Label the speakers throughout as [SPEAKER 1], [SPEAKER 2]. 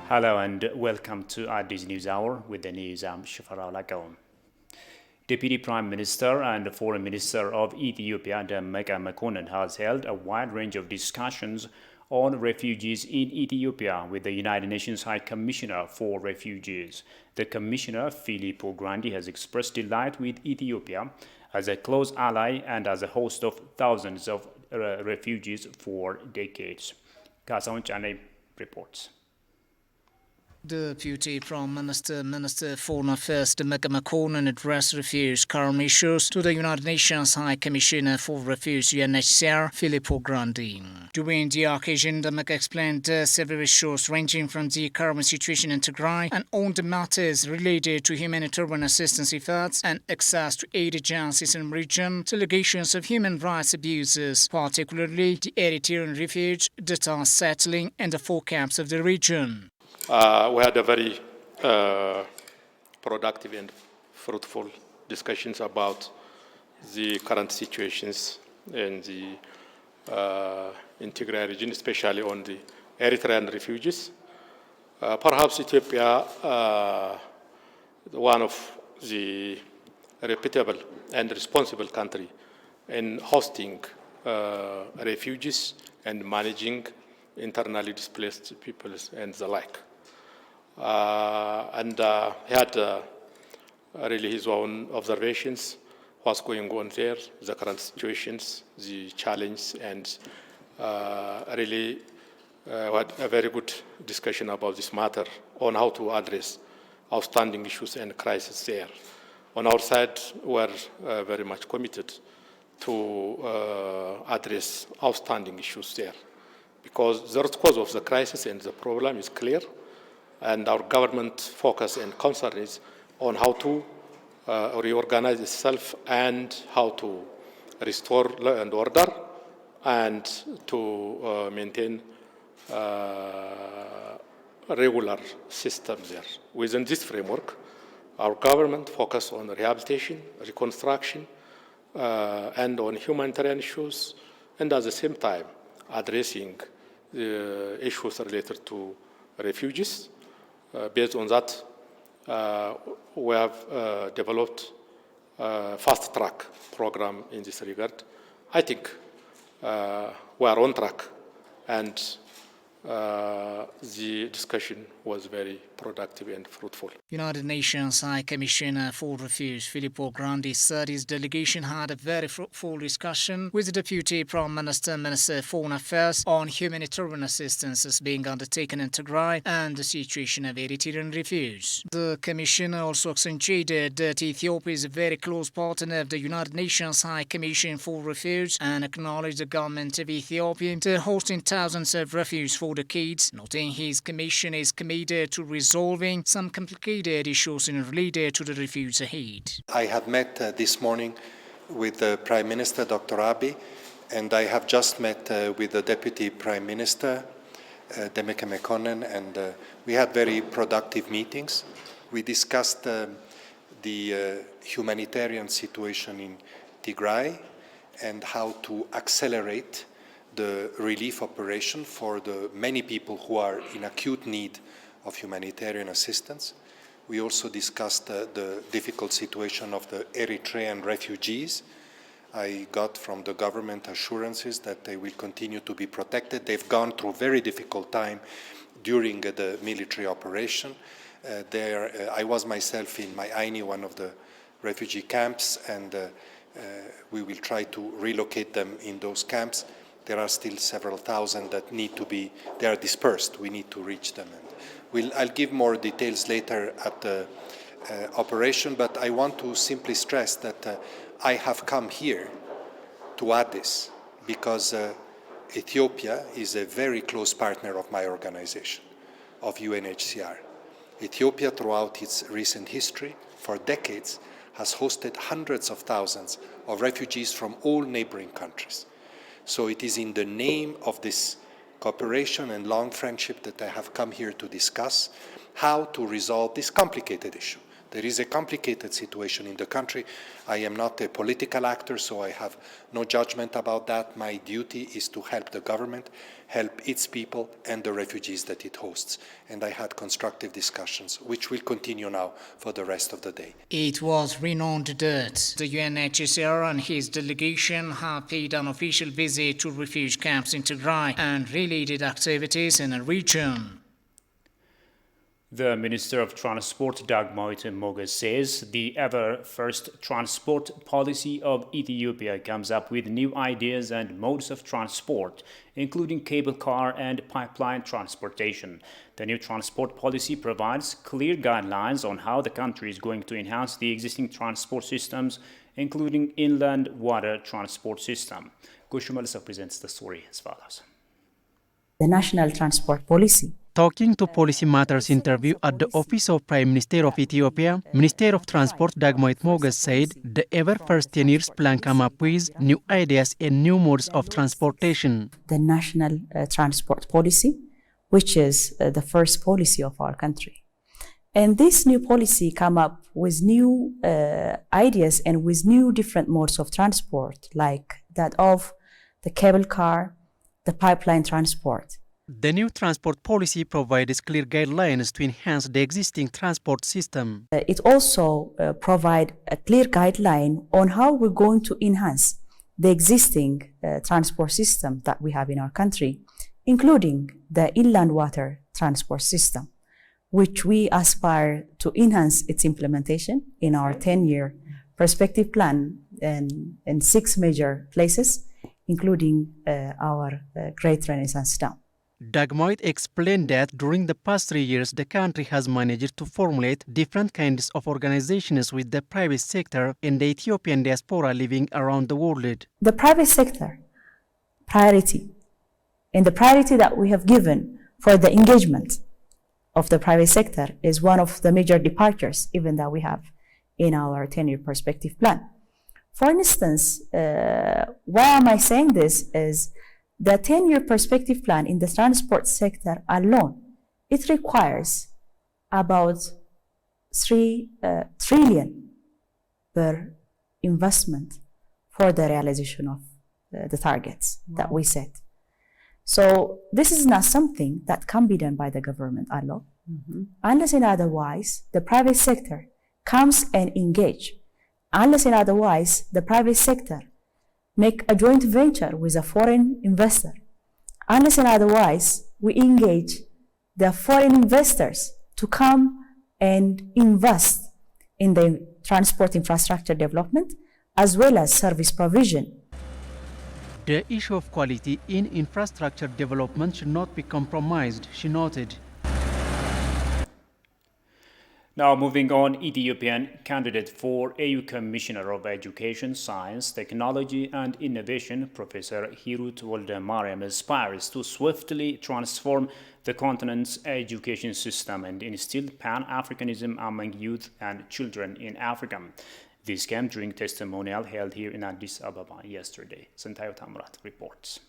[SPEAKER 1] Hello and welcome to Addis News Hour with the news. I'm Shafarao Lakaon. Deputy Prime Minister and Foreign Minister of Ethiopia, Demeke Mekonnen, has held a wide range of discussions on refugees in Ethiopia with the United Nations High Commissioner for Refugees. The Commissioner, Filippo Grandi, has expressed delight with Ethiopia as a close ally and as a host of thousands of refugees for decades. Kasaon Chane reports.
[SPEAKER 2] Deputy Prime Minister Foreign Affairs Demeke Mekonnen addressed refugee current issues to the United Nations High Commissioner for Refugees UNHCR, Filippo Grandi. During the occasion, Demeke explained several issues ranging from the current situation in Tigray and on the matters related to humanitarian assistance efforts and access to aid agencies in the region to allegations of human rights abuses, particularly the Eritrean refugees that are settling in the 4 camps of the region.
[SPEAKER 3] We had a very productive and fruitful discussions about the current situations in the Tigray region, especially on the Eritrean refugees. Perhaps Ethiopia, one of the reputable and responsible country in hosting refugees and managing internally displaced peoples and the like. He had really his own observations, what's going on there, the current situations, the challenge, and really had a very good discussion about this matter on how to address outstanding issues and crises there. On our side, we're very much committed to address outstanding issues there, because the root cause of the crisis and the problem is clear, and our government focus and concern is on how to reorganize itself and how to restore law and order and to maintain a regular system there. Within this framework, our government focus on rehabilitation, reconstruction, and on humanitarian issues, and at the same time addressing the issues related to refugees. Based on that, we have developed a fast-track program in this regard. I think we are on track, and the discussion was very productive and fruitful.
[SPEAKER 2] United Nations High Commissioner for Refugees Filippo Grandi said his delegation had a very fruitful discussion with the Deputy Prime Minister, Minister of Foreign Affairs, on humanitarian assistance being undertaken in Tigray and the situation of Eritrean refugees. The Commissioner also accentuated that Ethiopia is a very close partner of the United Nations High Commission for Refugees and acknowledged the government of Ethiopia to hosting thousands of refugees for decades, noting his commission is committed to resolving some complicated issues related to the refugee aid.
[SPEAKER 4] I had met this morning with the Prime Minister, Dr. Abiy, and I have just met with the Deputy Prime Minister, Demeke Mekonnen, and we had very productive meetings. We discussed the humanitarian situation in Tigray and how to accelerate the relief operation for the many people who are in acute need of humanitarian assistance. We also discussed the difficult situation of the Eritrean refugees. I got from the government assurances that they will continue to be protected. They've gone through a very difficult time during the military operation. I was myself in Ma'aini, one of the refugee camps, and we will try to relocate them in those camps. There are still several thousand that need to be, they are dispersed. We need to reach them. And I'll give more details later at the operation, but I want to simply stress that I have come here to Addis because Ethiopia is a very close partner of my organization, of UNHCR. Ethiopia, throughout its recent history, for decades, has hosted hundreds of thousands of refugees from all neighboring countries. So it is in the name of this cooperation and long friendship that I have come here to discuss how to resolve this complicated issue. There is a complicated situation in the country. I am not a political actor, so I have no judgment about that. My duty is to help the government, help its people and the refugees that it hosts. And I had constructive discussions, which will continue now for the rest of the day.
[SPEAKER 2] It was renowned that the UNHCR and his delegation have paid an official visit to refugee camps in Tigray and related activities in the region.
[SPEAKER 1] The Minister of Transport, Dagmawit Moges, says the ever-first transport policy of Ethiopia comes up with new ideas and modes of transport, including cable car and pipeline transportation. The new transport policy provides clear guidelines on how the country is going to enhance the existing transport systems, including inland water transport system. Goshu Melissa presents the story as follows.
[SPEAKER 5] The National Transport Policy.
[SPEAKER 6] Talking to Policy Matters interview at the Office of Prime Minister of Ethiopia, Minister of Transport Dagmawit Moges said the ever-first 10 years plan come up with new ideas and new modes of transportation.
[SPEAKER 5] The National Transport Policy, which is the first policy of our country. And this new policy come up with new ideas and with new different modes of transport, like that of the cable car, the pipeline transport.
[SPEAKER 6] The new transport policy provides clear guidelines to enhance the existing transport system.
[SPEAKER 5] It also provides a clear guideline on how we're going to enhance the existing transport system that we have in our country, including the inland water transport system, which we aspire to enhance its implementation in our 10-year perspective plan in 6 major places, including our Great Renaissance Town.
[SPEAKER 6] Dagmawit explained that during the past 3 years, the country has managed to formulate different kinds of organizations with the private sector and the Ethiopian diaspora living around the world.
[SPEAKER 5] The private sector priority and the priority that we have given for the engagement of the private sector is one of the major departures even that we have in our 10-year perspective plan. For instance, why am I saying this is the 10-year perspective plan in the transport sector alone, it requires about 3 trillion per investment for the realization of the targets that we set. So this is not something that can be done by the government alone. Unless and otherwise, the private sector comes and engage. Unless and otherwise, the private sector make a joint venture with a foreign investor. Unless and otherwise, we engage the foreign investors to come and invest in the transport infrastructure development as well as service provision.
[SPEAKER 6] The issue of quality in infrastructure development should not be compromised, she noted.
[SPEAKER 1] Now moving on, Ethiopian candidate for AU Commissioner of Education, Science, Technology and Innovation, Professor Hirut Woldemariam aspires to swiftly transform the continent's education system and instill Pan-Africanism among youth and children in Africa. This came during testimonial held here in Addis Ababa yesterday. Sentayo Tamrat reports.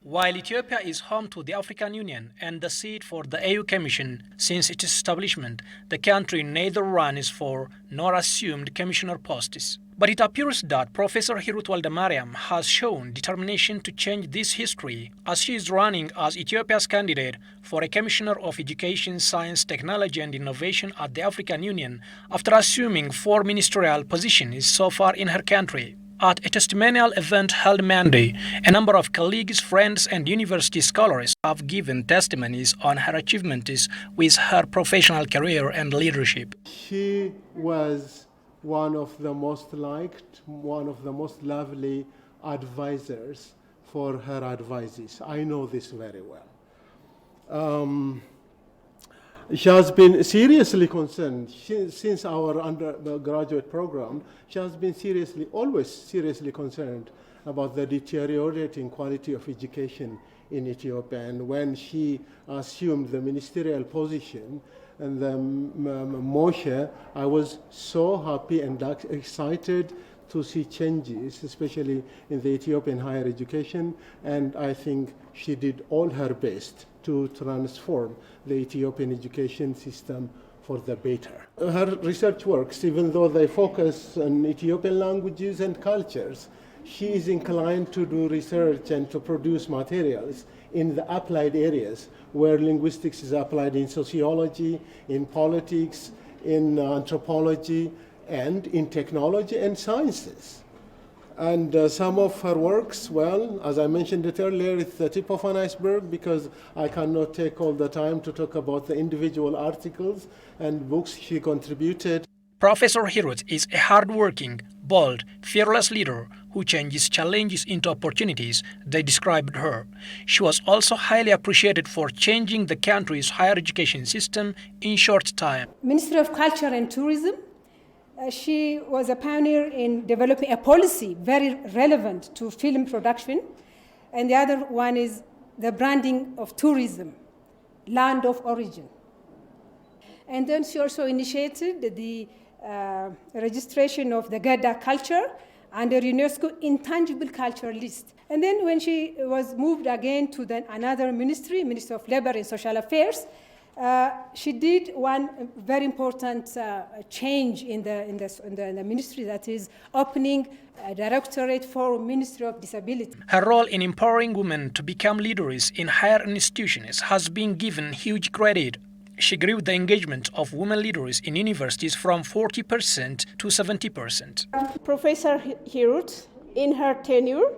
[SPEAKER 7] While Ethiopia is home to the African Union and the seat for the AU Commission since its establishment, the country neither runs for nor assumed commissioner posts. But it appears that Professor Hirut Woldemariam has shown determination to change this history as she is running as Ethiopia's candidate for a Commissioner of Education, Science, Technology and Innovation at the African Union after assuming 4 ministerial positions so far in her country. At a testimonial event held Monday, a number of colleagues, friends and university scholars have given testimonies on her achievements with her professional career and leadership.
[SPEAKER 8] She was one of the most liked, one of the most lovely advisors for her advices. I know this very well. She has been seriously concerned since our undergraduate program. She has been always seriously concerned about the deteriorating quality of education in Ethiopia. And when she assumed the ministerial position and the Moshe, I was so happy and excited to see changes, especially in the Ethiopian higher education. And I think she did all her best to transform the Ethiopian education system for the better. Her research works, even though they focus on Ethiopian languages and cultures, she is inclined to do research and to produce materials in the applied areas where linguistics is applied in sociology, in politics, in anthropology, and in technology and sciences. And some of her works, well, as I mentioned it earlier, it's the tip of an iceberg because I cannot take all the time to talk about the individual articles and books she contributed.
[SPEAKER 7] Professor Hirut is a hard-working, bold, fearless leader who changes challenges into opportunities, they described her. She was also highly appreciated for changing the country's higher education system in short time.
[SPEAKER 9] Ministry of Culture and Tourism, she was a pioneer in developing a policy very relevant to film production. And the other one is the branding of tourism, land of origin. And then she also initiated the registration of the Gada culture under UNESCO Intangible Culture List. And then when she was moved again to another ministry, Ministry of Labor and Social Affairs, she did one very important change in the ministry, that is opening a directorate for Ministry of Disability.
[SPEAKER 7] Her role in empowering women to become leaders in higher institutions has been given huge credit. She grew the engagement of women leaders in universities from 40% to 70%.
[SPEAKER 10] Professor Hirut, in her tenure,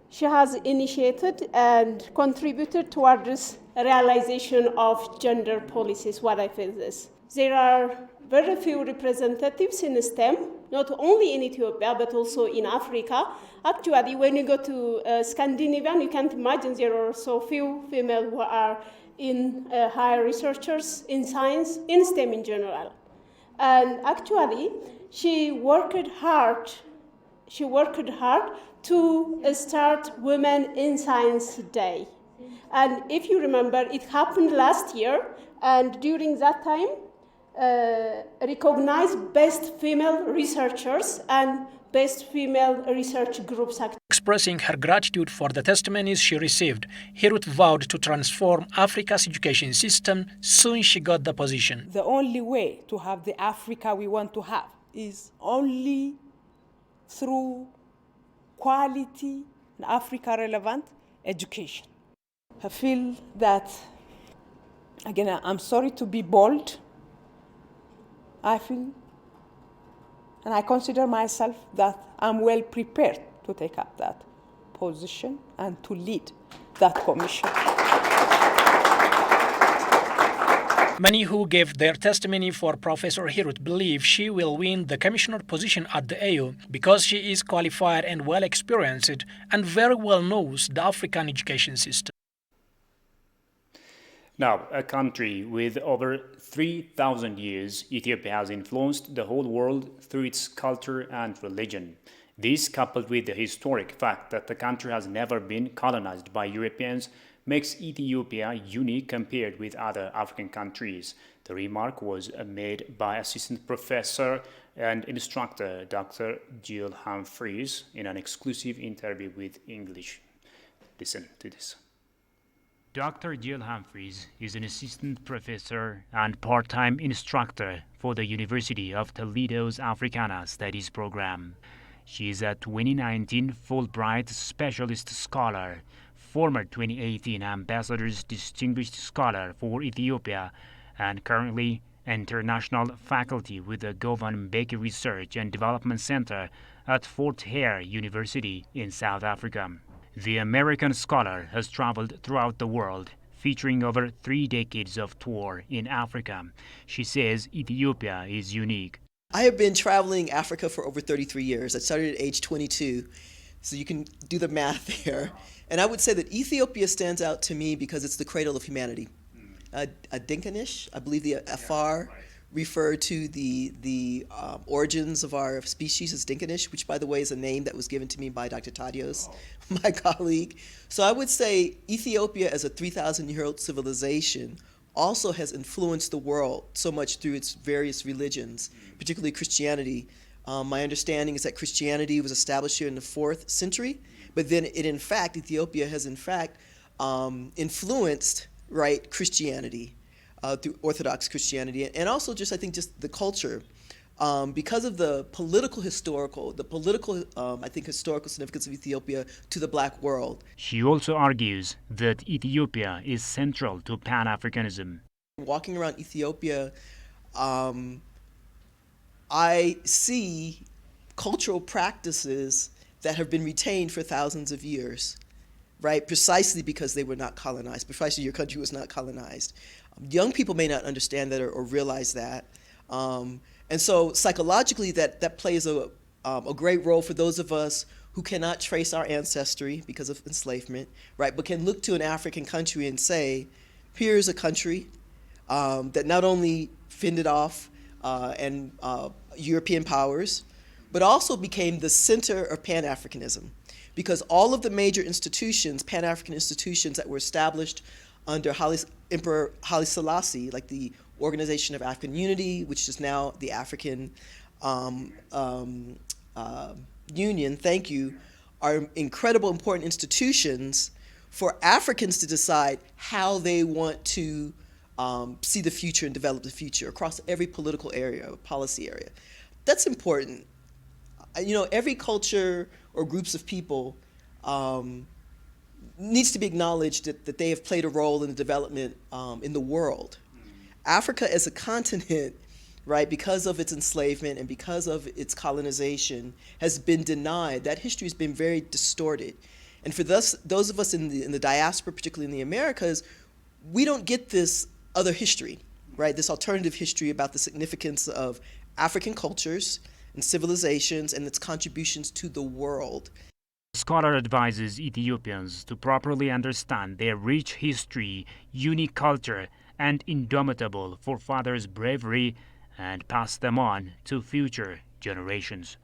[SPEAKER 10] she has initiated and contributed towards realization of gender policies. What I feel is there are very few representatives in STEM, not only in Ethiopia but also in Africa. Actually, when you go to Scandinavia, you can't imagine there are so few female who are in higher researchers in science, in STEM in general. And actually, she worked hard to start Women in Science Day. And if you remember, it happened last year, and during that time, recognized best female researchers and best female research groups.
[SPEAKER 7] Expressing her gratitude for the testimonies she received, Hirut vowed to transform Africa's education system. Soon she got the position.
[SPEAKER 11] The only way to have the Africa we want to have is only through quality and Africa-relevant education. I feel that, again, I'm sorry to be bold. I feel, and I consider myself that I'm well prepared to take up that position and to lead that commission.
[SPEAKER 7] Many who gave their testimony for Professor Hirut believe she will win the commissioner position at the AU because she is qualified and well experienced and very well knows the African education system.
[SPEAKER 1] Now, a country with over 3,000 years, Ethiopia has influenced the whole world through its culture and religion. This, coupled with the historic fact that the country has never been colonized by Europeans, makes Ethiopia unique compared with other African countries. The remark was made by Assistant Professor and Instructor Dr. Jill Humphreys in an exclusive interview with English. Listen to this. Dr. Jill Humphreys is an assistant professor and part-time instructor for the University of Toledo's Africana Studies program. She is a 2019 Fulbright Specialist Scholar, former 2018 Ambassador's Distinguished Scholar for Ethiopia, and currently international faculty with the Govan Mbeki Research and Development Center at Fort Hare University in South Africa. The American scholar has traveled throughout the world, featuring over 3 decades of tour in Africa. She says Ethiopia is unique.
[SPEAKER 12] I have been traveling Africa for over 33 years. I started at age 22, so you can do the math there. And I would say that Ethiopia stands out to me because it's the cradle of humanity. Dinkanish, I believe the Afar refer to the origins of our species as Dinkanish, which, by the way, is a name that was given to me by Dr. Tadios, my colleague. So I would say Ethiopia as a 3,000-year-old civilization also has influenced the world so much through its various religions, particularly Christianity. My understanding is that Christianity was established here in the 4th century, but then Ethiopia has in fact influenced, Christianity. through Orthodox Christianity, and also just, I think, just the culture. Because of the political historical significance of Ethiopia to the black world.
[SPEAKER 1] She also argues that Ethiopia is central to Pan-Africanism.
[SPEAKER 12] Walking around Ethiopia, I see cultural practices that have been retained for thousands of years, right? Precisely because they were not colonized, precisely your country was not colonized. Young people may not understand that or realize that. And so psychologically, that plays a great role for those of us who cannot trace our ancestry because of enslavement, right? But can look to an African country and say, here's a country that not only fended off European powers, but also became the center of Pan-Africanism. Because all of the major institutions, Pan-African institutions that were established under Emperor Haile Selassie, like the Organization of African Unity, which is now the African Union, thank you, are incredible, important institutions for Africans to decide how they want to see the future and develop the future across every political area, policy area. That's important. You know, every culture or groups of people needs to be acknowledged that they have played a role in the development in the world. Africa as a continent, right, because of its enslavement and because of its colonization, has been denied. That history has been very distorted. And for those of us in the diaspora, particularly in the Americas, we don't get this other history, right, this alternative history about the significance of African cultures and civilizations and its contributions to the world.
[SPEAKER 1] The scholar advises Ethiopians to properly understand their rich history, unique culture, and indomitable forefathers' bravery, and pass them on to future generations.